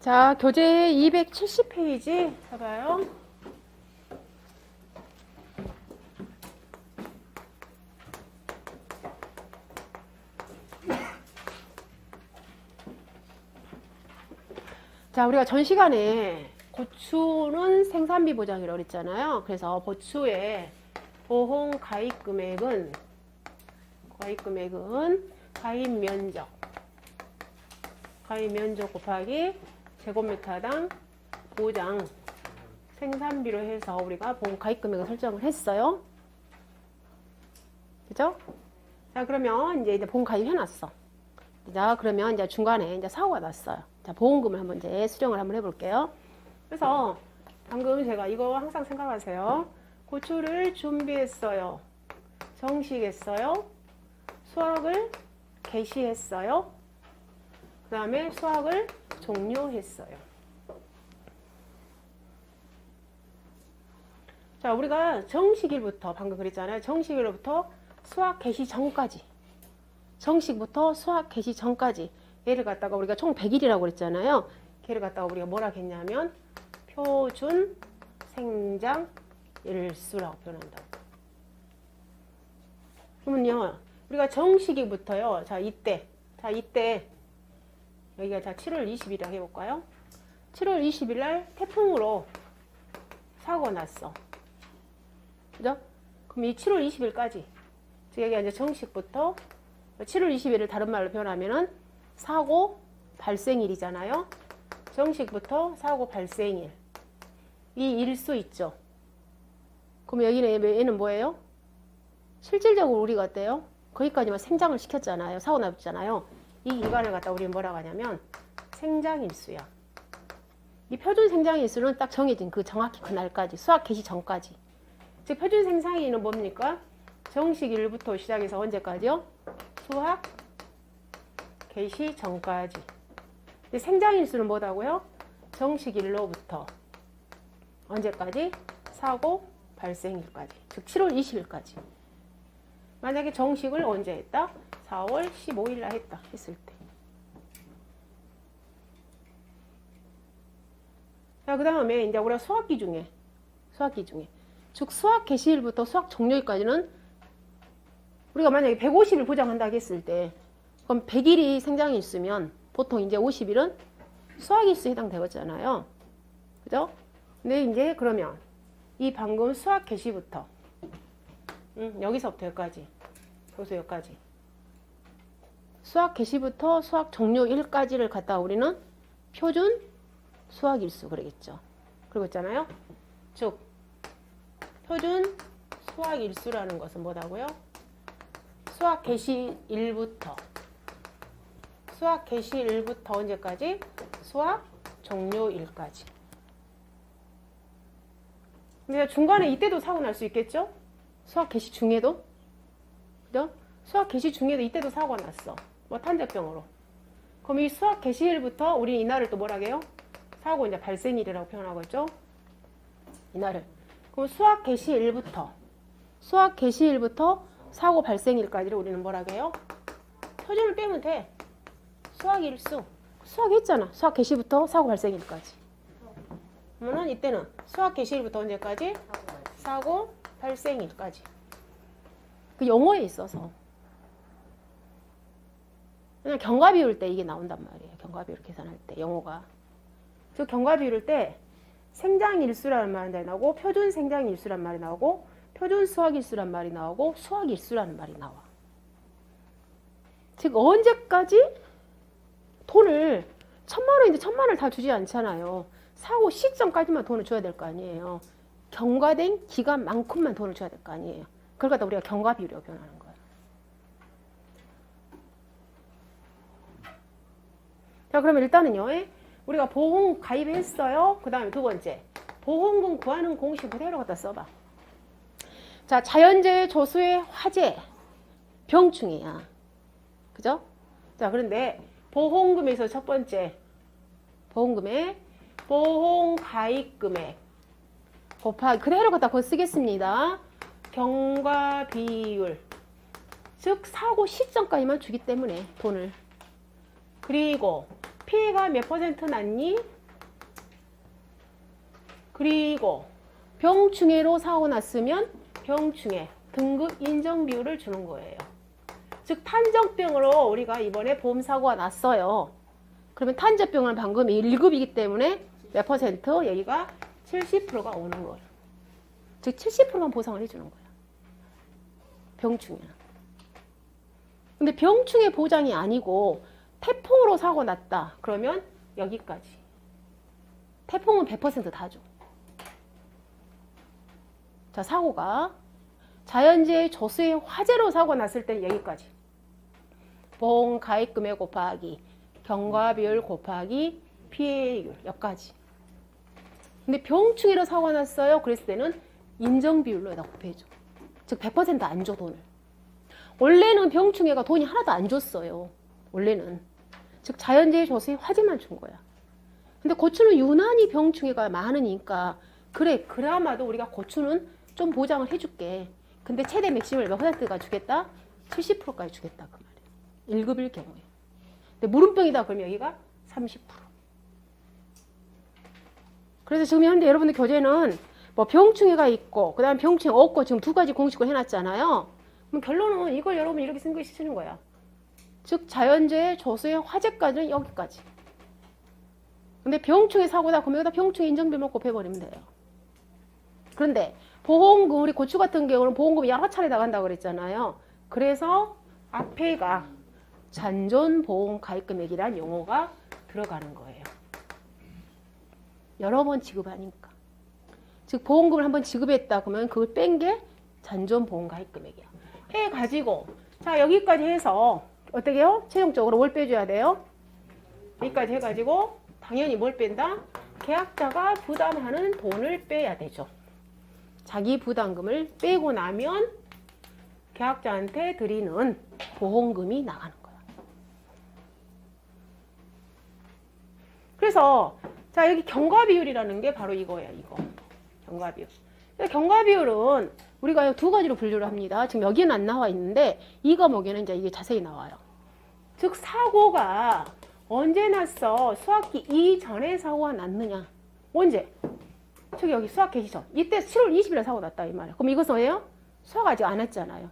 자, 교재 270페이지 봐봐요. 자, 우리가 전 시간에 고추는 생산비 보장이라고 그랬잖아요. 그래서 고추의 보험 가입 금액은 가입 면적 곱하기 제곱미터당 보장 생산비로 해서 우리가 보험 가입 금액을 설정을 했어요. 그죠? 자, 그러면 이제 보험 가입 해놨어. 자, 그러면 이제 중간에 이제 사고가 났어요. 자, 보험금을 한번 이제 수령을 한번 해볼게요. 그래서 방금 제가 이거 항상 생각하세요. 고추를 준비했어요. 정식했어요. 수확을 개시했어요. 그 다음에 수확을 종료했어요. 자, 우리가 정식일부터 방금 그랬잖아요. 정식일부터 수확 개시 전까지. 정식부터 수확 개시 전까지. 얘를 갖다가 우리가 총 100일이라고 그랬잖아요. 걔를 갖다가 우리가 뭐라 했냐면 표준 생장 일수라고 표현한다고. 그러면요, 우리가 정식일부터요. 자, 이때 여기가 자 7월 20일이라고 해볼까요? 7월 20일 날 태풍으로 사고가 났어. 그죠? 그럼 이 7월 20일까지 여기가 이제 정식부터 7월 20일을 다른 말로 표현하면은 사고 발생일이잖아요. 정식부터 사고 발생일. 이 일수 있죠. 그럼 여기는 얘는 뭐예요? 실질적으로 우리가 어때요? 거기까지만 생장을 시켰잖아요. 사고 났잖아요. 이 기간을 갖다 우리는 뭐라고 하냐면 생장일수야. 이 표준 생장일수는 딱 정해진 그 정확히 그날까지 수확 개시 전까지. 즉 표준 생산일은 뭡니까? 정식일부터 시작해서 언제까지요? 수확 개시 전까지. 생장일수는 뭐다고요? 정식일로부터 언제까지? 사고 발생일까지. 즉 7월 20일까지. 만약에 정식을 언제 했다? 4월 15일 날 했다. 했을 때. 자, 그 다음에 이제 우리가 수확기 중에 즉 수확 개시일부터 수확 종료일까지는 우리가 만약에 150일 보장한다고 했을 때 그럼 100일이 생장일수면 보통 이제 50일은 수확일수에 해당되었잖아요. 그죠? 근데 이제 그러면 이 방금 수확 개시부터 여기서부터 여기까지 여기까지 수확 개시부터 수확 종료일까지를 갖다가 우리는 표준 수확일수 그러겠죠. 그러고 있잖아요. 즉 표준 수확일수라는 것은 뭐다고요? 수확 개시일부터 언제까지? 수확 종료일까지. 근데 중간에 이때도 사고 날 수 있겠죠? 수확 개시 중에도. 그죠? 수확 개시 중에도 이때도 사고가 났어. 뭐 탄저병으로. 그럼 이 수확 개시일부터 우리 이날을 또 뭐라고 해요? 사고 이제 발생일이라고 표현하고 있죠? 이날을. 그럼 수확 개시일부터 사고 발생일까지를 우리는 뭐라고 해요? 표준을 빼면 돼. 수확일수. 수확했잖아. 수확 개시부터 사고 발생일까지. 그러면 이때는 수확 개시일부터 언제까지? 사고 발생일까지. 그 용어에 있어서. 그냥 경과 비율 때 이게 나온단 말이에요. 경과 비율 계산할 때 용어가. 즉 경과 비율 때 생장일수라는 말이 나오고 표준 생장일수라는 말이 나오고 표준 수확일수라는 말이 나오고 수확일수라는 말이 나와. 즉 언제까지 돈을 1,000만 원인데 1,000만 원을 다 주지 않잖아요. 사고 시점까지만 돈을 줘야 될 거 아니에요. 경과된 기간만큼만 돈을 줘야 될 거 아니에요. 그걸 갖다 우리가 경과 비율이라고 표현하는 거예요. 자, 그러면 일단은요. 우리가 보험 가입했어요. 그 다음에 두 번째. 보험금 구하는 공식 그대로 갖다 써봐. 자, 자연재해, 조수의 화재, 병충해야. 그죠? 자, 그런데 보험금에서 첫 번째. 보험금의 보험 가입 금액 곱하기 그대로 갖다 거 쓰겠습니다. 경과 비율. 즉 사고 시점까지만 주기 때문에 돈을. 그리고 피해가 몇 퍼센트 났니? 그리고 병충해로 사고 났으면 병충해 등급 인정 비율을 주는 거예요. 즉 탄저병으로 우리가 이번에 보험사고가 났어요. 그러면 탄저병은 방금 1급이기 때문에 몇 퍼센트? 여기가 70%가 오는 거예요. 즉 70%만 보상을 해주는 거예요. 병충해는. 근데 병충해 보장이 아니고 태풍으로 사고 났다. 그러면 여기까지. 태풍은 100% 다 줘. 자, 사고가 자연재해 조수의 화재로 사고 났을 때 여기까지. 보험 가입금액 곱하기 경과비율 곱하기 피해율 여기까지. 근데 병충해로 사고 났어요. 그랬을 때는 인정비율로 곱해줘. 즉 100% 안 줘 돈을. 원래는 병충해가 돈이 하나도 안 줬어요. 원래는. 즉 자연재해 조수의 화재만 준 거야. 근데 고추는 유난히 병충해가 많으니까 그래 그나마도 우리가 고추는 좀 보장을 해줄게. 근데 최대 맥심을 몇 퍼센트가 주겠다? 70%까지 주겠다 그 말이에요. 1급일 경우에. 근데 물음병이다 그러면 여기가 30%. 그래서 지금 현재 여러분들 교재는 뭐 병충해가 있고 그 다음에 병충해 없고 지금 두 가지 공식을 해놨잖아요. 그럼 결론은 이걸 여러분 이렇게 쓴 것이 쓰는 거야. 즉 자연재해 조수의 화재까지는 여기까지. 근데 병충해 사고다 그러면 여기다 병충해 인정비율만 곱해버리면 돼요. 그런데 보험금 우리 고추 같은 경우는 보험금 여러 차례 나간다고 그랬잖아요. 그래서 앞에가 잔존보험 가입금액이란 용어가 들어가는 거예요. 여러 번 지급하니까. 즉 보험금을 한번 지급했다 그러면 그걸 뺀 게 잔존보험 가입금액이야. 해가지고 자 여기까지 해서 어떻게 해요? 최종적으로 뭘 빼줘야 돼요? 여기까지 해가지고 당연히 뭘 뺀다? 계약자가 부담하는 돈을 빼야 되죠. 자기 부담금을 빼고 나면 계약자한테 드리는 보험금이 나가는 거야. 그래서 자 여기 경과비율이라는 게 바로 이거야. 이거 경과비율. 경과비율은 우리가 두 가지로 분류를 합니다. 지금 여기는 안 나와 있는데 이 과목에는 이제 이게 자세히 나와요. 즉 사고가 언제 났어? 수학기 이전에 사고가 났느냐? 언제? 저기 여기 수학 개시 전. 이때 7월 20일에 사고 났다 이 말이야. 그럼 이것은 뭐예요? 수학 아직 안 했잖아요.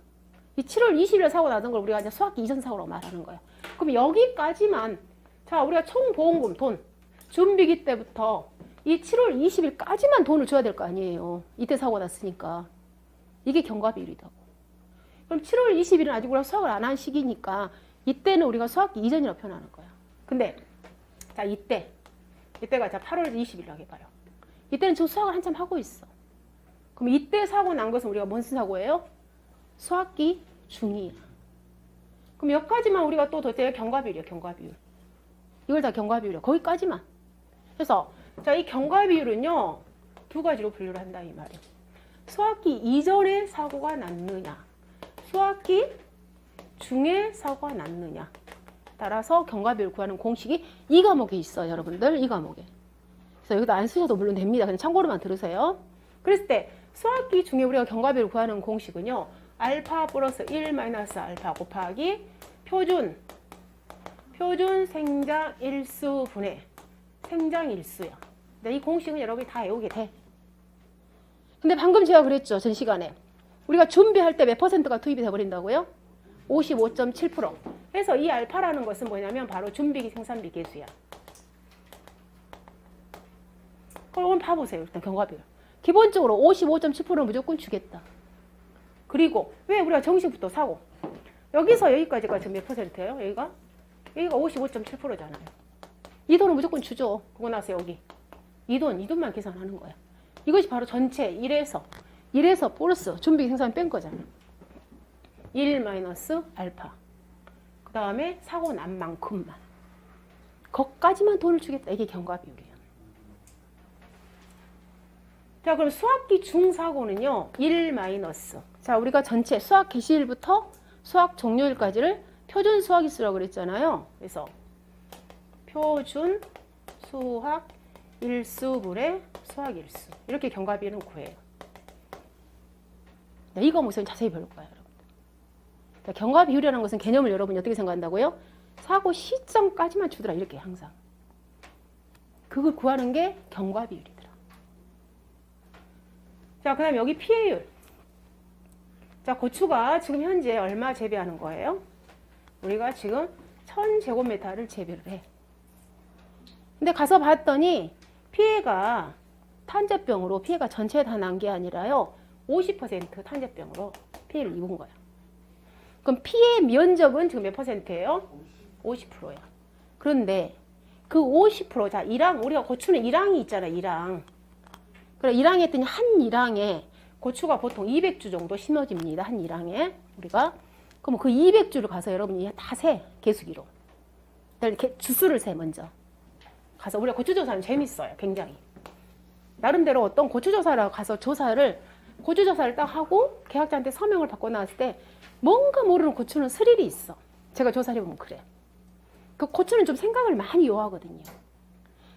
이 7월 20일에 사고 나던 걸 우리가 이제 수학기 이전 사고로 말하는 거야. 그럼 여기까지만 자 우리가 총 보험금 돈 준비기 때부터 이 7월 20일까지만 돈을 줘야 될 거 아니에요. 이때 사고 났으니까. 이게 경과비율이라고. 그럼 7월 20일은 아직 우리가 수학을 안 한 시기니까 이때는 우리가 수학기 이전이라고 표현하는 거야. 근데 자 이때가 자 8월 20일이라고 해봐요. 이때는 지금 수학을 한참 하고 있어. 그럼 이때 사고 난 것은 우리가 무슨 사고예요? 수학기 중이야. 그럼 여기까지만 우리가 또 도대체 경과비율이야. 경과비율. 이걸 다 경과비율이야. 거기까지만. 그래서 자 이 경과비율은요 두 가지로 분류를 한다 이 말이에요. 수학기 이전에 사고가 났느냐, 수학기 중에 사고가 났느냐. 따라서 경과비율 구하는 공식이 이 과목에 있어요. 여러분들 이 과목에. 그래서 여기도 안 쓰셔도 물론 됩니다. 그냥 참고로만 들으세요. 그랬을 때 수학기 중에 우리가 경과비율 구하는 공식은요. 알파 플러스 1 마이너스 알파 곱하기 표준 생장 일수분의 생장 일수야. 근데 이 공식은 여러분이 다 외우게 돼. 근데 방금 제가 그랬죠. 전 시간에. 우리가 준비할 때 몇 퍼센트가 투입이 돼버린다고요? 55.7%. 그래서 이 알파라는 것은 뭐냐면 바로 준비기 생산비 계수야. 그럼 봐보세요. 일단 경과비율. 기본적으로 55.7%는 무조건 주겠다. 그리고 왜 우리가 정식부터 사고 여기서 여기까지가 지금 몇 퍼센트예요? 여기가 55.7%잖아요. 이 돈은 무조건 주죠. 그거 나서 여기 이 돈만 계산하는 거야. 이것이 바로 전체 1에서 플러스 준비 생산 뺀 거잖아. 1 마이너스 알파. 그 다음에 사고 난 만큼만. 거기까지만 돈을 주겠다. 이게 경과비율이에요. 자, 그럼 수학기 중사고는요. 1 마이너스. 자, 우리가 전체 수학 개시일부터 수학 종료일까지를 표준 수학일수라고 그랬잖아요. 그래서 표준 수학 일수분의 수학 일수. 이렇게 경과비율은 구해요. 네, 이거 무슨 자세히 배울 거예요, 여러분들. 자, 경과비율이라는 것은 개념을 여러분이 어떻게 생각한다고요? 사고 시점까지만 주더라. 이렇게 항상. 그걸 구하는 게 경과비율이더라. 자, 그 다음에 여기 피해율. 자, 고추가 지금 현재 얼마 재배하는 거예요? 우리가 지금 1000제곱미터를 재배를 해. 근데 가서 봤더니 피해가 탄저병으로 피해가 전체에 다 난 게 아니라요. 50% 탄저병으로 피해를 입은 거야. 그럼 피해 면적은 지금 몇 %예요? 50%야. 그런데 그 50%, 자, 일항, 우리가 고추는 일항이 있잖아, 일항. 그래, 일항에 했더니 한 일항에 고추가 보통 200주 정도 심어집니다. 한 일항에. 우리가. 그럼 그 200주를 가서 여러분이 다 세, 개수기로. 일단 주수를 세, 먼저. 가서 우리가 고추조사는 재밌어요, 굉장히. 나름대로 어떤 고추조사를 가서 고추조사를 딱 하고 계약자한테 서명을 받고 나왔을 때 뭔가 모르는 고추는 스릴이 있어. 제가 조사를 해보면 그래. 그 고추는 좀 생각을 많이 요하거든요.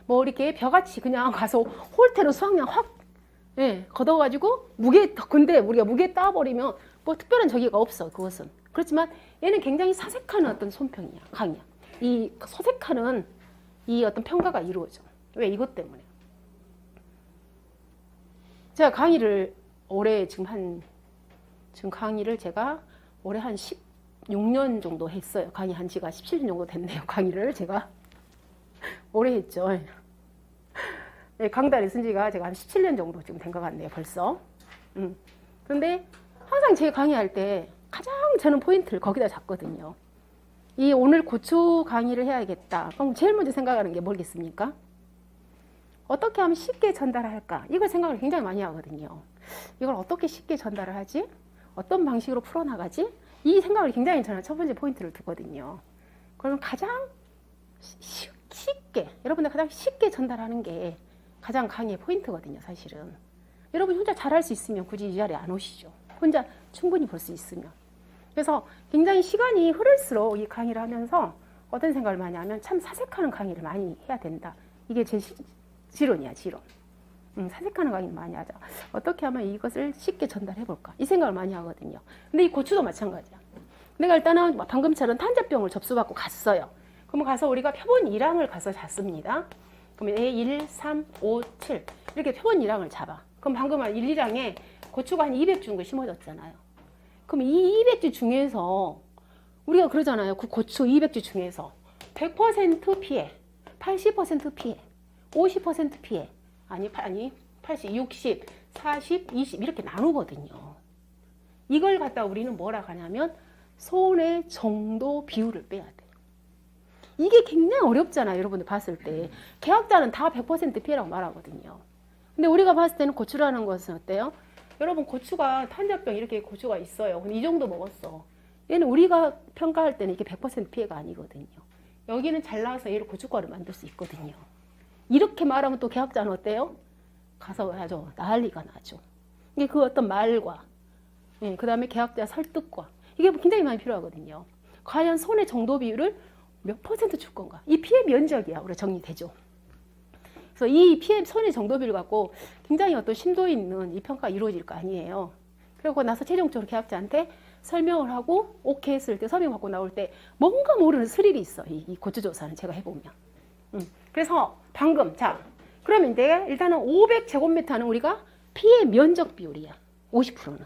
뭐 이렇게 벼같이 그냥 가서 홀테로 수확량 확 걷어가지고 근데 우리가 무게 따버리면 뭐 특별한 저기가 없어, 그것은. 그렇지만 얘는 굉장히 사색하는 어떤 손평이야, 강이야. 이 소색하는 이 어떤 평가가 이루어져. 왜? 이것 때문에. 제가 강의를 올해 지금 강의를 제가 올해 한 16년 정도 했어요. 강의한 지가 17년 정도 됐네요. 강의를 제가 오래 했죠. 네, 강단에 쓴 지가 제가 한 17년 정도 지금 된 것 같네요. 벌써. 그런데 항상 제 강의할 때 가장 저는 포인트를 거기다 잡거든요. 이 오늘 고추 강의를 해야겠다. 그럼 제일 먼저 생각하는 게 뭐겠습니까? 어떻게 하면 쉽게 전달을 할까? 이걸 생각을 굉장히 많이 하거든요. 이걸 어떻게 쉽게 전달을 하지? 어떤 방식으로 풀어나가지? 이 생각을 굉장히 저는 첫 번째 포인트를 두거든요. 그러면 가장 쉽게, 여러분들 가장 쉽게 전달하는 게 가장 강의의 포인트거든요, 사실은. 여러분 혼자 잘할 수 있으면 굳이 이 자리에 안 오시죠. 혼자 충분히 볼 수 있으면. 그래서 굉장히 시간이 흐를수록 이 강의를 하면서 어떤 생각을 많이 하면 참 사색하는 강의를 많이 해야 된다. 이게 제 지론이야, 지론. 사색하는 강의를 많이 하자. 어떻게 하면 이것을 쉽게 전달해볼까? 이 생각을 많이 하거든요. 근데 이 고추도 마찬가지야. 내가 일단은 방금처럼 탄저병을 접수받고 갔어요. 그러면 가서 우리가 표본 1항을 가서 잡습니다. 그러면 A 1, 3, 5, 7 이렇게 표본 1항을 잡아. 그럼 방금 한 1, 2항에 고추가 한 200주 정도 심어졌잖아요. 그럼 이 200주 중에서 우리가 그러잖아요. 그 고추 200주 중에서 100% 피해, 80% 피해, 50% 피해, 아니 80, 60, 40, 20 이렇게 나누거든요. 이걸 갖다 우리는 뭐라 하냐면 손해 정도 비율을 빼야 돼요. 이게 굉장히 어렵잖아요. 여러분들 봤을 때. 계약자는 다 100% 피해라고 말하거든요. 근데 우리가 봤을 때는 고추라는 것은 어때요? 여러분 고추가 탄저병 이렇게 고추가 있어요. 근데 이 정도 먹었어. 얘는 우리가 평가할 때는 이게 100% 피해가 아니거든요. 여기는 잘라서 얘를 고춧가루 만들 수 있거든요. 이렇게 말하면 또 계약자는 어때요? 가서 아주 난리가 나죠. 이게 그 어떤 말과 그 다음에 계약자 설득과 이게 굉장히 많이 필요하거든요. 과연 손해 정도 비율을 몇 % 줄 건가? 이 피해 면적이야. 우리가 정리되죠. 그래서 이 피해 손해 정도 비율 갖고 굉장히 어떤 심도 있는 이 평가가 이루어질 거 아니에요. 그리고 나서 최종적으로 계약자한테 설명을 하고 오케이 했을 때 서명 받고 나올 때 뭔가 모르는 스릴이 있어. 이 고추조사는 제가 해보면. 그래서 방금 자 그러면 이제 일단은 500제곱미터는 우리가 피해 면적 비율이야. 50%는.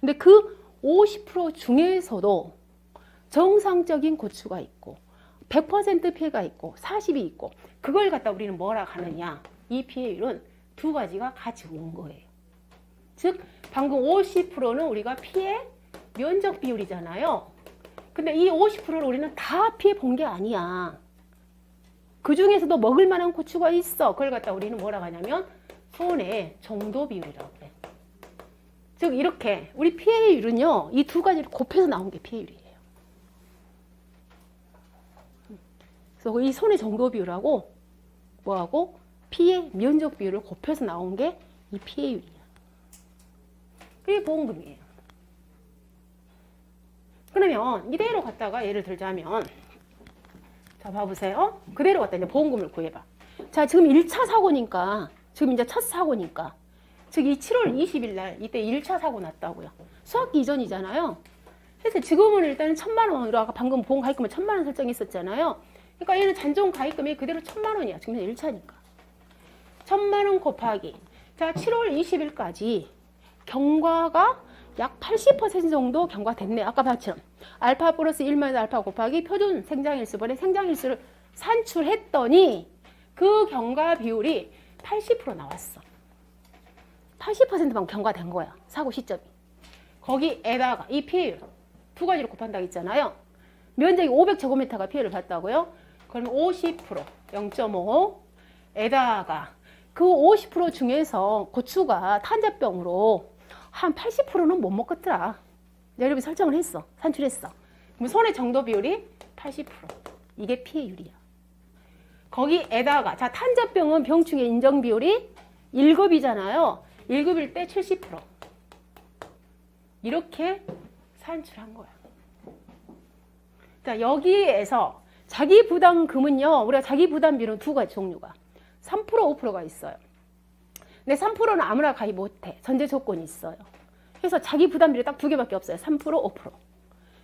근데 그 50% 중에서도 정상적인 고추가 있고 100% 피해가 있고 40이 있고 그걸 갖다 우리는 뭐라 하느냐. 이 피해율은 두 가지가 같이 온 거예요. 즉 방금 50%는 우리가 피해 면적 비율이잖아요. 근데 이 50%를 우리는 다 피해 본 게 아니야. 그 중에서도 먹을 만한 고추가 있어. 그걸 갖다 우리는 뭐라 하냐면 손해 정도 비율이라고 그래. 즉 이렇게 우리 피해율은요. 이 두 가지를 곱해서 나온 게 피해율이에요. 그래서 이 손해 정도 비율하고 뭐하고 피해 면적 비율을 곱해서 나온 게 이 피해율이야. 그게 보험금이에요. 그러면 이대로 갖다가 예를 들자면 자 봐보세요. 그대로 갖다 이제 보험금을 구해봐. 자 지금 1차 사고니까 지금 이제 첫 사고니까 즉 이 7월 20일 날 이때 1차 사고 났다고요. 수학기 이전이잖아요. 그래서 지금은 일단 1,000만 원으로 아까 방금 보험 가입금을 1,000만 원 설정했었잖아요. 그러니까 얘는 잔존 가입금이 그대로 1,000만 원이야. 지금 1차니까. 1,000만 원 곱하기 자, 7월 20일까지 경과가 약 80% 정도 경과됐네. 아까 봤처럼 알파 플러스 1마이너스 알파 곱하기 표준 생장일수분의 생장일수를 산출했더니 그 경과 비율이 80% 나왔어. 80%만 경과된 거야. 사고 시점이. 거기에다가 이 피해율 두 가지로 곱한다고 했잖아요. 면적이 500제곱미터가 피해를 봤다고요? 그러면 50%, 0.5에다가 그 50% 중에서 고추가 탄저병으로 한 80%는 못 먹겠더라. 여러분이 설정을 했어. 산출했어. 그럼 손해 정도 비율이 80%. 이게 피해율이야. 거기에다가 자 탄저병은 병충해 인정 비율이 1급이잖아요. 1급일 때 70%. 이렇게 산출한 거야. 자, 여기에서 자기 부담금은요. 우리가 자기 부담비는 두 가지 종류가 3% 5%가 있어요. 근데 3%는 아무나 가입 못해. 전제 조건이 있어요. 그래서 자기 부담비를 딱 두 개밖에 없어요. 3% 5%.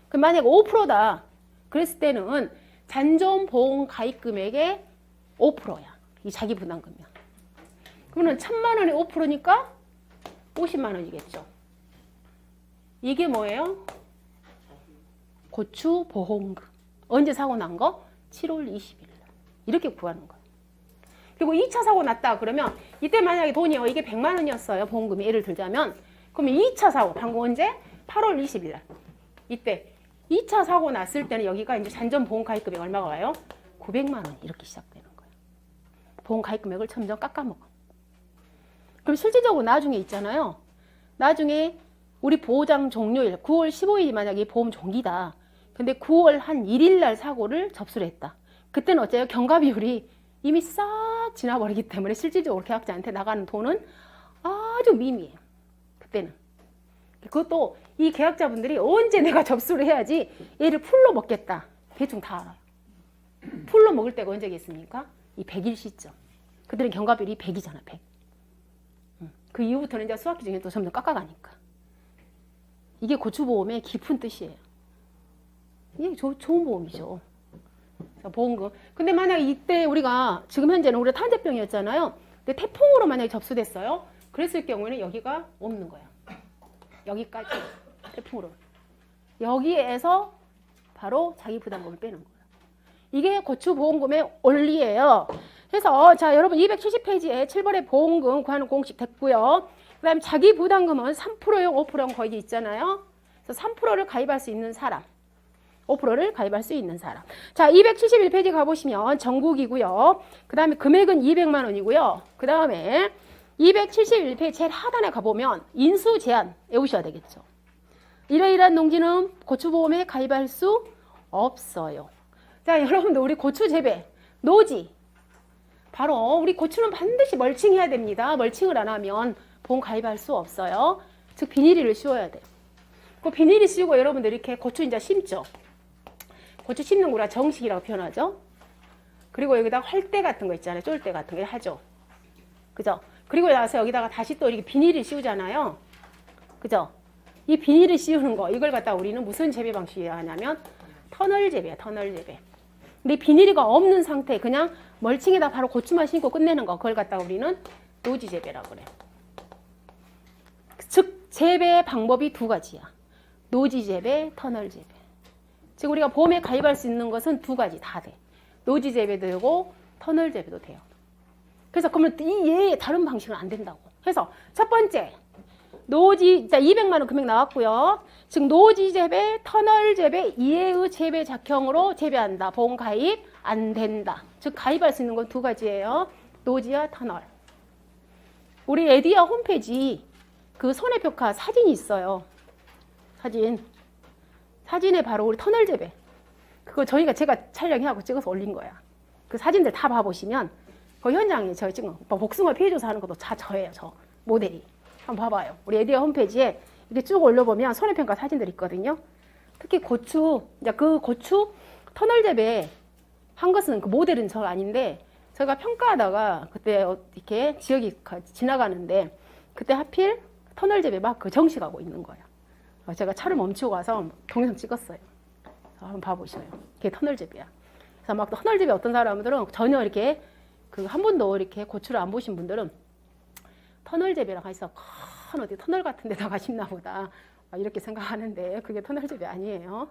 그럼 만약에 5%다. 그랬을 때는 잔존보험 가입 금액의 5%야. 이 자기 부담금이야. 그러면 1,000만 원에 5%니까 50만 원이겠죠. 이게 뭐예요? 고추 보험금. 언제 사고 난 거? 7월 20일. 이렇게 구하는 거예요. 그리고 2차 사고 났다 그러면 이때 만약에 돈이요. 이게 100만 원이었어요. 보험금이 예를 들자면. 그러면 2차 사고. 방금 언제? 8월 20일 날. 이때 2차 사고 났을 때는 여기가 이제 잔존 보험 가입 금액 얼마가 와요? 900만 원 이렇게 시작되는 거예요. 보험 가입 금액을 점점 깎아먹어. 그럼 실질적으로 나중에 있잖아요. 나중에 우리 보장 종료일 9월 15일이 만약에 보험 종기다. 근데 9월 한 1일 날 사고를 접수를 했다. 그때는 어째요? 경과 비율이 이미 싹 지나버리기 때문에 실질적으로 계약자한테 나가는 돈은 아주 미미해요. 그때는. 그것도 이 계약자분들이 언제 내가 접수를 해야지 얘를 풀로 먹겠다. 대충 다 알아요. 풀로 먹을 때가 언제겠습니까? 이 100일 시점. 그들은 경과 비율이 100이잖아. 100. 그 이후부터는 이제 수학기 중에 또 점점 깎아가니까. 이게 고추보험의 깊은 뜻이에요. 이게 좋은 보험이죠. 보험금. 근데 만약에 이때 우리가 지금 현재는 우리가 탄저병이었잖아요. 근데 태풍으로 만약에 접수됐어요. 그랬을 경우에는 여기가 없는 거야. 여기까지 태풍으로. 여기에서 바로 자기 부담금을 빼는 거야. 이게 고추보험금의 원리예요. 그래서 자 여러분 270페이지에 7번의 보험금 구하는 공식 됐고요. 그 다음에 자기 부담금은 3%용 5%용 거기 있잖아요. 그래서 3%를 가입할 수 있는 사람. 5%를 가입할 수 있는 사람. 자, 271페이지 가보시면 전국이고요. 그 다음에 금액은 200만 원이고요. 그 다음에 271페이지 제일 하단에 가보면 인수 제한 외우셔야 되겠죠. 이러이러한 농지는 고추보험에 가입할 수 없어요. 자, 여러분들 우리 고추 재배, 노지. 바로 우리 고추는 반드시 멀칭해야 됩니다. 멀칭을 안 하면 보험 가입할 수 없어요. 즉 비닐을 씌워야 돼요. 그 비닐을 씌우고 여러분들 이렇게 고추 이제 심죠. 고추 심는 거라 정식이라고 표현하죠. 그리고 여기다 활대 같은 거 있잖아요. 쫄대 같은 거 하죠. 그죠? 그리고 나서 여기다가 다시 또 이렇게 비닐을 씌우잖아요. 그죠? 이 비닐을 씌우는 거 이걸 갖다 우리는 무슨 재배 방식이라 하냐면 터널 재배야. 터널 재배. 근데 비닐이가 없는 상태 그냥 멀칭에다 바로 고추만 심고 끝내는 거 그걸 갖다가 우리는 노지 재배라고 그래. 즉 재배 방법이 두 가지야. 노지 재배, 터널 재배. 즉 우리가 보험에 가입할 수 있는 것은 두 가지 다 돼. 노지 재배도 되고 터널 재배도 돼요. 그래서 그러면 이 다른 방식은 안 된다고. 그래서 첫 번째 노지 자 200만 원 금액 나왔고요. 즉 노지 재배, 터널 재배 이해의 재배 작형으로 재배한다. 보험 가입 안 된다. 즉 가입할 수 있는 건 두 가지예요. 노지와 터널. 우리 에디아 홈페이지 그 손해평가 사진이 있어요. 사진에 바로 우리 터널 재배. 그거 제가 촬영해하고 찍어서 올린 거야. 그 사진들 다 봐보시면 그 현장에 저 지금 복숭아 피해 조사하는 것도 다 저예요. 저 모델이. 한번 봐봐요. 우리 에디아 홈페이지에 이렇게 쭉 올려보면 손해평가 사진들 있거든요. 특히 고추, 이제 그 고추 터널 재배 한 것은 그 모델은 저 아닌데 제가 평가하다가 그때 이렇게 지역이 지나가는데 그때 하필 터널 재배 막 그 정식하고 있는 거예요. 제가 차를 멈추고 가서 동영상 찍었어요. 한번 봐보셔요. 그게 터널 재배야. 그래서 막 터널 재배 어떤 사람들은 전혀 이렇게 그 한 번도 이렇게 고추를 안 보신 분들은 터널제비라고 해서 큰 어디 터널 같은 데다가 심나 보다 이렇게 생각하는데 그게 터널제비 아니에요.